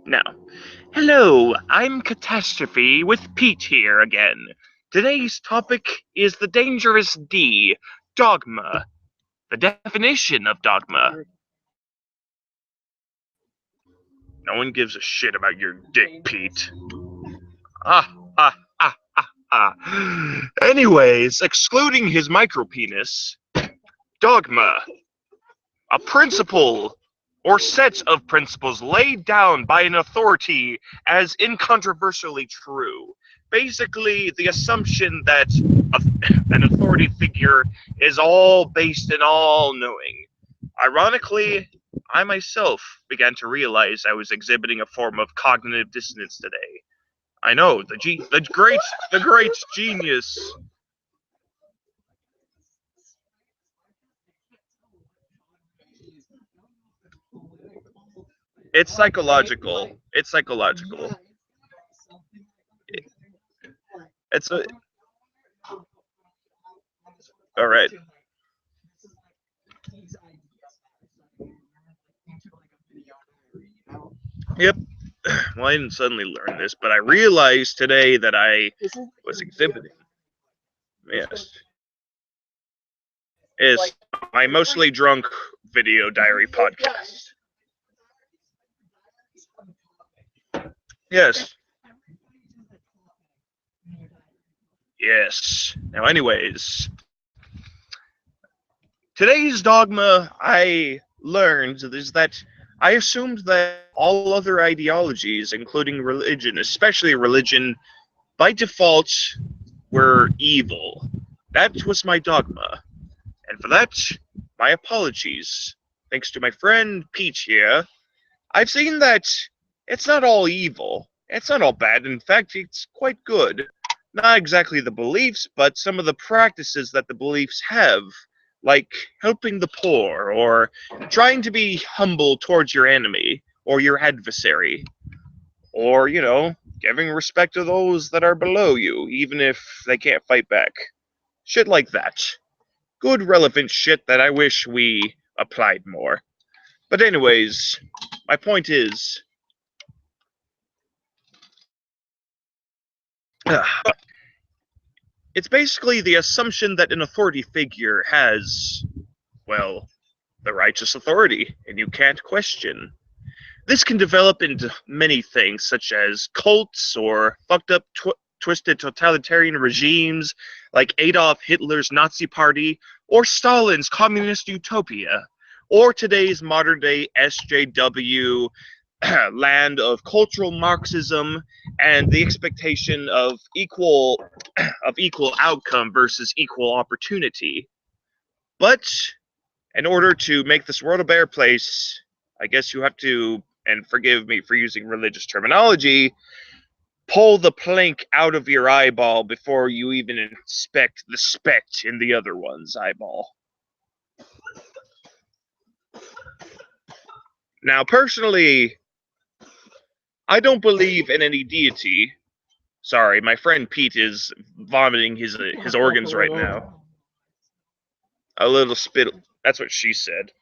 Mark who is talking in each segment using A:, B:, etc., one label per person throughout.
A: Now, hello, I'm Catastrophe with Pete here again. Today's topic is the dangerous D, Dogma. The definition of Dogma. No one gives a shit about your dick, Pete. Ah, ah, ah, ah, ah. Anyways, excluding his micropenis, Dogma, a principle or set of principles laid down by an authority as incontroversially true. Basically, the assumption that an authority figure is all based and all knowing. Ironically, I myself began to realize I was exhibiting a form of cognitive dissonance today. I know the great genius. It's psychological. It's psychological. It's a, all right. Yep. Well, I didn't suddenly learn this, but I realized today that I was exhibiting. Yes, is my mostly drunk video diary podcast. Yes, yes. Now, anyways, today's dogma I learned is that I assumed that all other ideologies, including religion, especially religion, by default were evil. That was my dogma. And for that, my apologies. Thanks to my friend Peach here, I've seen that it's not all evil. It's not all bad. In fact, it's quite good. Not exactly the beliefs, but some of the practices that the beliefs have, like helping the poor, or trying to be humble towards your enemy or your adversary, or, giving respect to those that are below you, even if they can't fight back. Shit like that. Good, relevant shit that I wish we applied more. But, anyways, my point is, it's basically the assumption that an authority figure has, well, the righteous authority, and you can't question. This can develop into many things, such as cults or fucked up, twisted totalitarian regimes like Adolf Hitler's Nazi Party or Stalin's communist utopia, or today's modern day SJW land of cultural Marxism and the expectation of equal outcome versus equal opportunity. But in order to make this world a better place, I guess you have to, and forgive me for using religious terminology, pull the plank out of your eyeball before you even inspect the speck in the other one's eyeball. Now, personally, I don't believe in any deity. Sorry, my friend Pete is vomiting his organs right now. A little spit. That's what she said.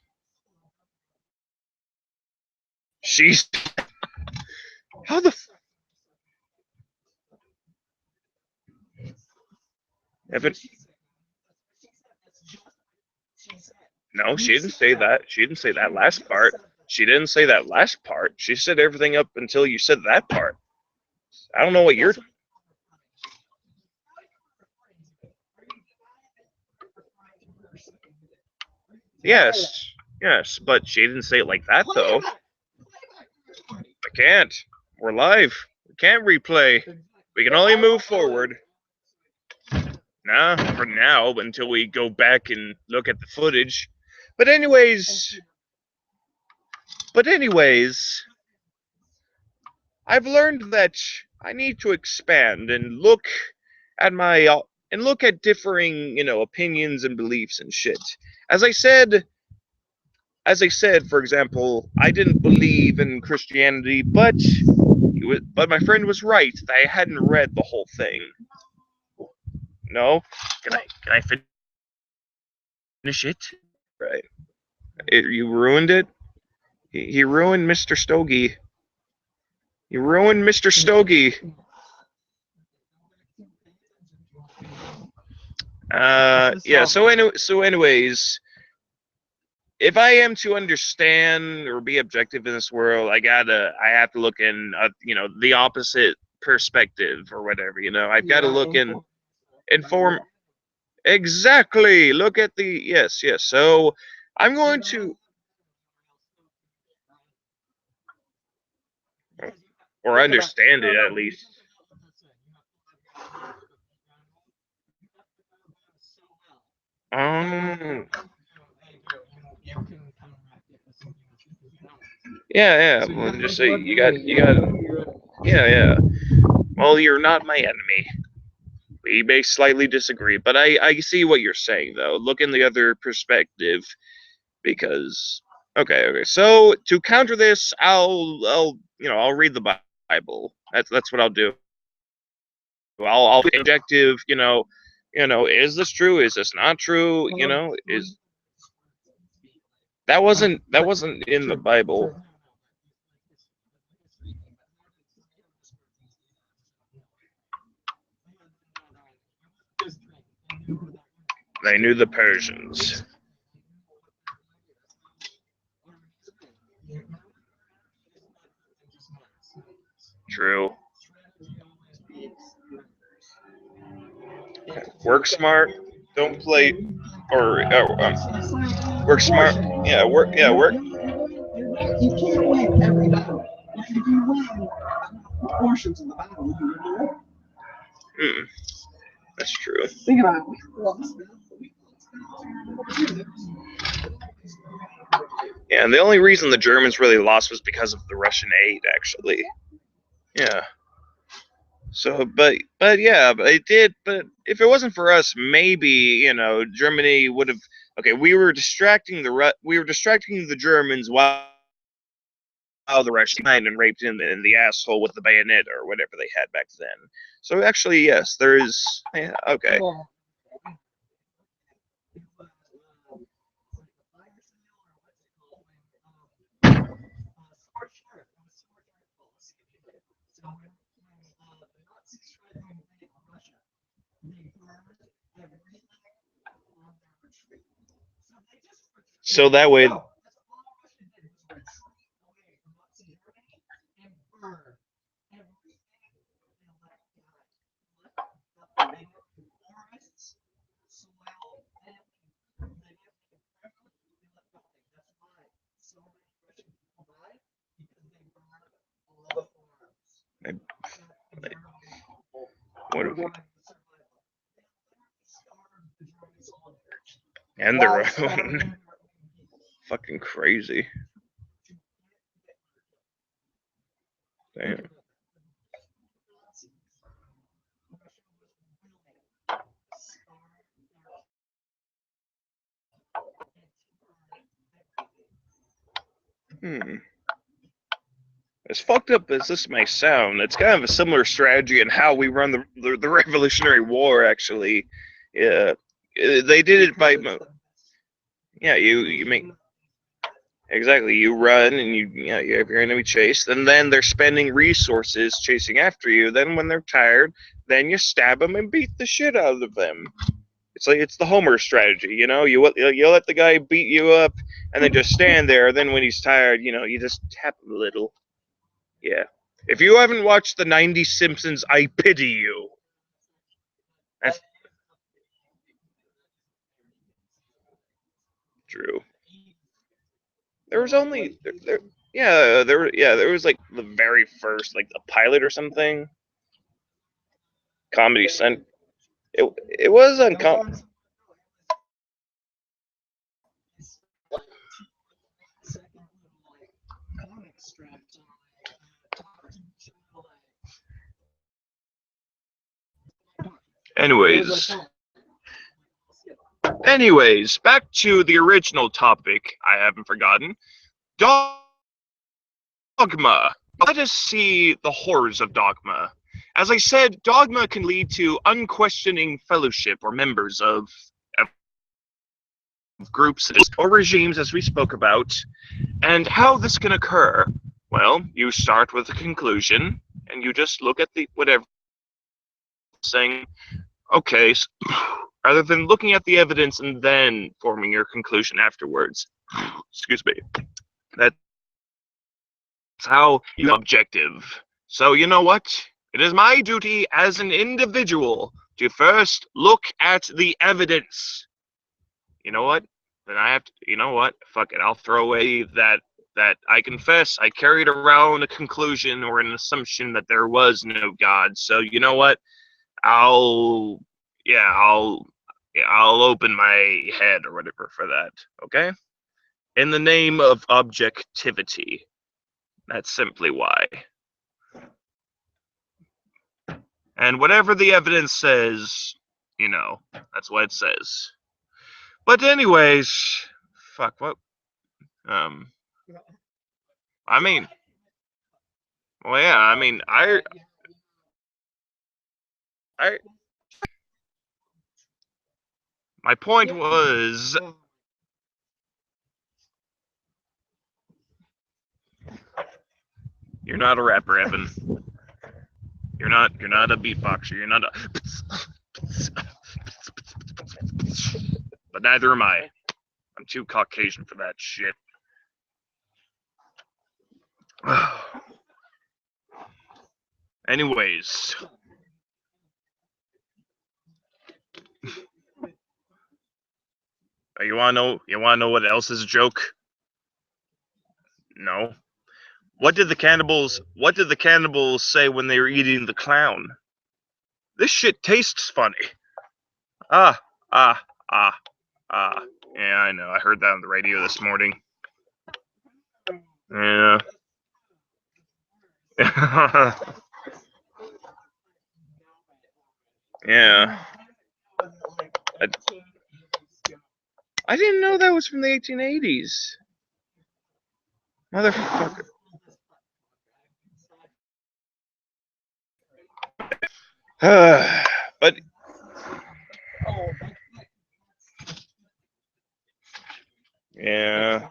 A: She's how the Evan. No, she didn't say that. She didn't say that last part. She didn't say that last part. She said everything up until you said that part. I don't know what you're. Yes, yes, but she didn't say it like that though. I can't. We're live. We can't replay. We can only move forward. Nah, for now, until we go back and look at the footage. But anyways, but anyways, I've learned that I need to expand and at my look at differing, opinions and beliefs and shit. As I said, for example, I didn't believe in Christianity, but my friend was right. I hadn't read the whole thing. No, can I finish it? Right. You ruined it. He ruined Mr. Stogie. You ruined Mr. Stogie. Yeah. So anyways, if I am to understand or be objective in this world, I have to look in, the opposite perspective or whatever. I've got to look in, inform. Exactly. Look at the yes, yes. So I'm going to, or understand it at least. Um. Yeah, yeah. Well, just say Yeah, yeah. Well, you're not my enemy. We may slightly disagree, but I see what you're saying though. Look in the other perspective because okay. So to counter this, I'll read the Bible. That's what I'll do. I'll be objective. Is this true? Is this not true? Is that wasn't in the Bible. They knew the Persians. True. Work smart. Don't play. Or work smart. Yeah, work. Yeah, work. You can't win every battle. If you win portions of the battle, you win. Mm, that's true. Think about it. Yeah, and the only reason the Germans really lost was because of the Russian aid, actually. Yeah. So, but yeah, but it did. But if it wasn't for us, maybe Germany would have. Okay, we were distracting the Germans while the Russians died and raped him in the asshole with the bayonet or whatever they had back then. So actually, yes, there is. Yeah, okay. So that way, what and their own. Fucking crazy. Damn. Hmm. As fucked up as this may sound, it's kind of a similar strategy in how we run the Revolutionary War. Actually, yeah, they did it by yeah. You make exactly. You run and you have your enemy chased, and then they're spending resources chasing after you. Then when they're tired, then you stab them and beat the shit out of them. It's the Homer strategy, You let the guy beat you up, and then just stand there. Then when he's tired, you just tap him a little. Yeah. If you haven't watched the '90s Simpsons, I pity you. That's true. There was only there was like the very first like the pilot or something. Comedy Cent. It was uncom. Anyways, back to the original topic. I haven't forgotten. Dogma. Let us see the horrors of dogma. As I said, dogma can lead to unquestioning fellowship or members of groups or regimes, as we spoke about, and how this can occur. Well, you start with a conclusion, and you just look at the whatever saying, okay, rather than looking at the evidence and then forming your conclusion afterwards. Excuse me. That's how you objective. So you know what? It is my duty as an individual to first look at the evidence. You know what? Then I have to. You know what? Fuck it. I'll throw away that I confess I carried around a conclusion or an assumption that there was no God. So you know what? I'll yeah, I'll open my head or whatever for that. Okay? In the name of objectivity. That's simply why. And whatever the evidence says, that's what it says. But anyways, fuck what um I mean, well yeah, I mean I my point was you're not a rapper, Evan. You're not a beatboxer. You're not a but neither am I. I'm too Caucasian for that shit. Anyways, you wanna know what else is a joke? No. What did the cannibals say when they were eating the clown? This shit tastes funny. Ah, ah, ah, ah. Yeah, I know. I heard that on the radio this morning. Yeah. Yeah. I, I didn't know that was from the 1880s. Motherfucker. But yeah,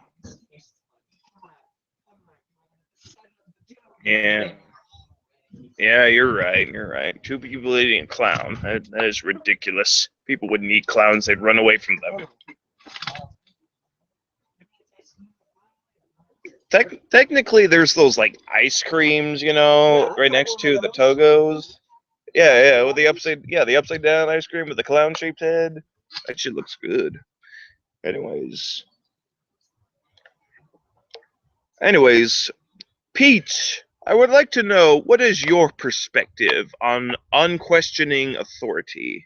A: yeah, yeah. You're right. You're right. Two people eating a clown. That is ridiculous. People wouldn't eat clowns. They'd run away from them. Technically, there's those like ice creams, right next to the Togos. Yeah, yeah, with the upside down ice cream with the clown shaped head. That shit looks good. Anyways, anyways, Pete, I would like to know what is your perspective on unquestioning authority?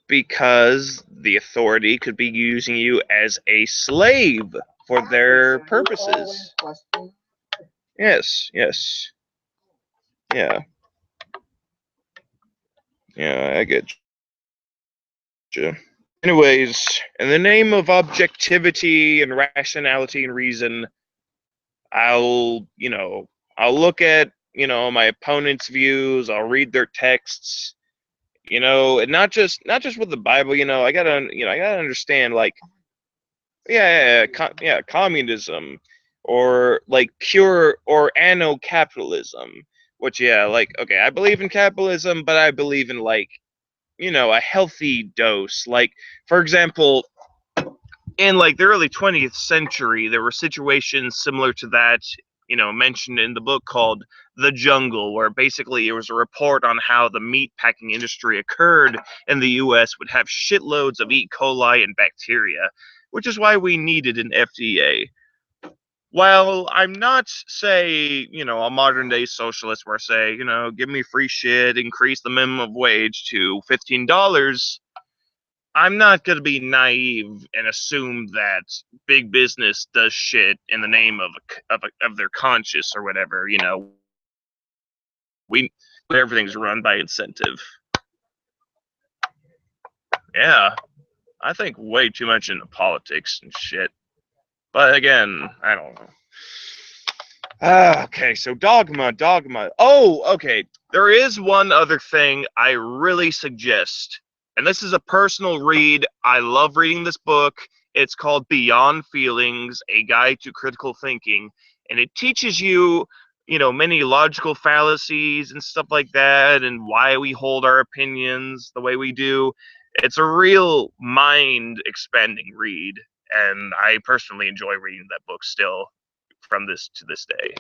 A: Because the authority could be using you as a slave for their purposes. Yes, yes, yeah, yeah, I get you. Anyways, in the name of objectivity and rationality and reason, I'll, I'll look at, my opponent's views, I'll read their texts, and not just with the Bible, I gotta understand, like, yeah, communism, or like pure or anno-capitalism, which, yeah, like, okay, I believe in capitalism, but I believe in, like, a healthy dose. Like, for example, in like the early 20th century, there were situations similar to that, mentioned in the book called The Jungle, where basically it was a report on how the meat packing industry occurred in the US would have shitloads of E. coli and bacteria, which is why we needed an FDA. While I'm not, say, a modern day socialist where I say, give me free shit, increase the minimum wage to $15, I'm not going to be naive and assume that big business does shit in the name of their conscience or whatever. We everything's run by incentive. Yeah, I think way too much into politics and shit. But again, I don't know. Okay, so Dogma. Oh, okay. There is one other thing I really suggest and this is a personal read. I love reading this book. It's called Beyond Feelings, A Guide to Critical Thinking, and it teaches you, many logical fallacies and stuff like that, and why we hold our opinions the way we do. It's a real mind-expanding read, and I personally enjoy reading that book still from this to this day.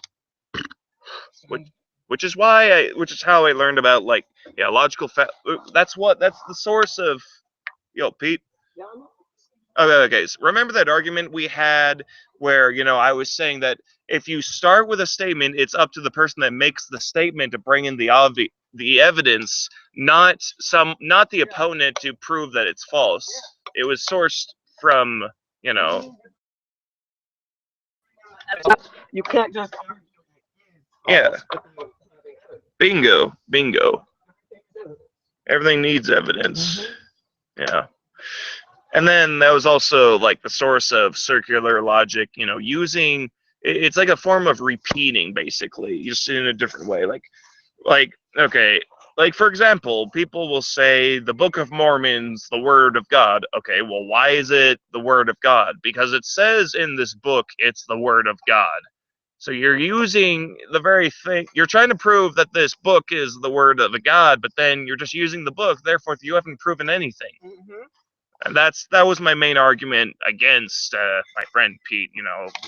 A: Which is how I learned about logical that's the source of Pete. Okay. So remember that argument we had where I was saying that if you start with a statement, it's up to the person that makes the statement to bring in the evidence, not the opponent to prove that it's false. It was sourced from
B: You can't just.
A: Yeah. Bingo. Everything needs evidence. Yeah. And then that was also like the source of circular logic, using it's like a form of repeating, basically, just in a different way. Okay, for example, people will say the Book of Mormon's the Word of God. Okay, well, why is it the Word of God? Because it says in this book it's the Word of God. So you're using the very thing, you're trying to prove that this book is the Word of a God, but then you're just using the book, therefore you haven't proven anything.
B: Mm-hmm.
A: And that was my main argument against my friend Pete.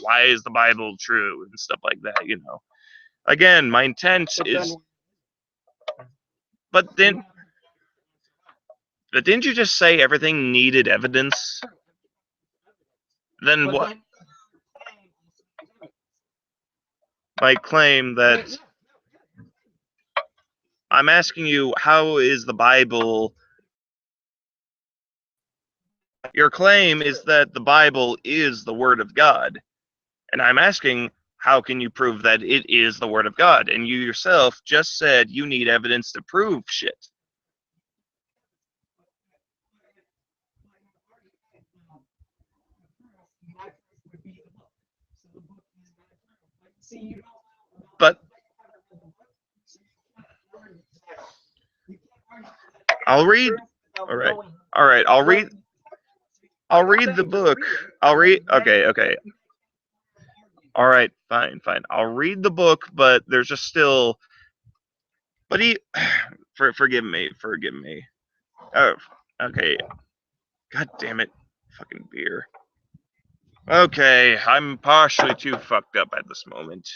A: Why is the Bible true and stuff like that. Again, my intent is. But didn't you just say everything needed evidence? Then what? My claim that I'm asking you, how is the Bible? Your claim is that the Bible is the Word of God. And I'm asking, how can you prove that it is the Word of God? And you yourself just said you need evidence to prove shit. But I'll read. All right. I'll read the book. Okay. All right, fine. I'll read the book, but there's just still. But forgive me. Oh, okay. God damn it, fucking beer. Okay, I'm partially too fucked up at this moment,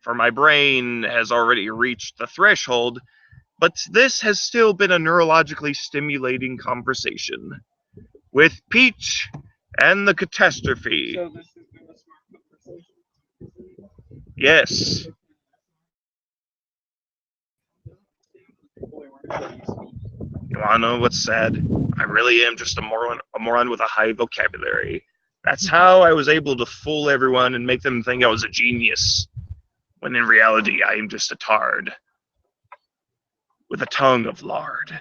A: for my brain has already reached the threshold. But this has still been a neurologically stimulating conversation with Peach and the catastrophe.
B: So this has been a smart conversation.
A: Yes. You wanna know what's sad? I really am just a moron with a high vocabulary. That's how I was able to fool everyone and make them think I was a genius, when in reality I am just a tard with a tongue of lard.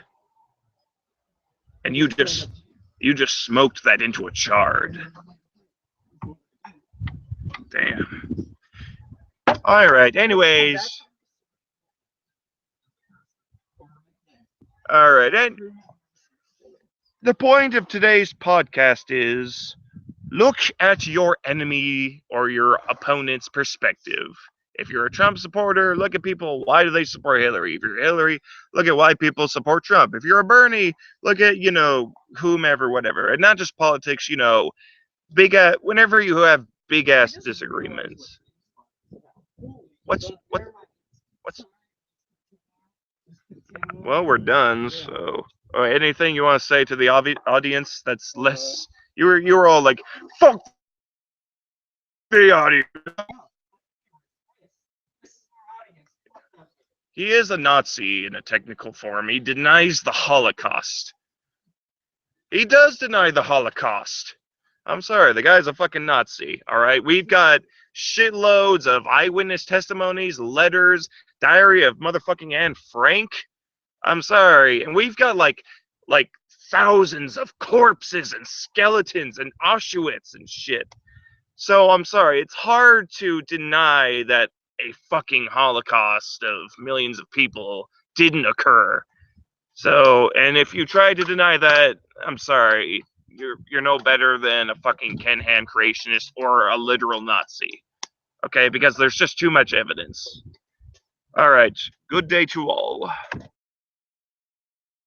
A: And you just smoked that into a chard. Damn. Alright, anyways. Alright, and the point of today's podcast is look at your enemy or your opponent's perspective. If you're a Trump supporter, look at people, why do they support Hillary? If you're Hillary, look at why people support Trump. If you're a Bernie, look at, whomever, whatever. And not just politics, whenever you have big ass disagreements. What's Well, we're done, so anything you want to say to the audience that's less. You were all like, fuck the audience. He is a Nazi in a technical form. He denies the Holocaust. He does deny the Holocaust. I'm sorry, the guy's a fucking Nazi, alright? We've got shitloads of eyewitness testimonies, letters, diary of motherfucking Anne Frank. I'm sorry. And we've got like thousands of corpses and skeletons and Auschwitz and shit. So I'm sorry, it's hard to deny that a fucking Holocaust of millions of people didn't occur. So, and if you try to deny that, I'm sorry, you're no better than a fucking Ken Ham creationist or a literal Nazi. Okay, because there's just too much evidence. All right, good day to all.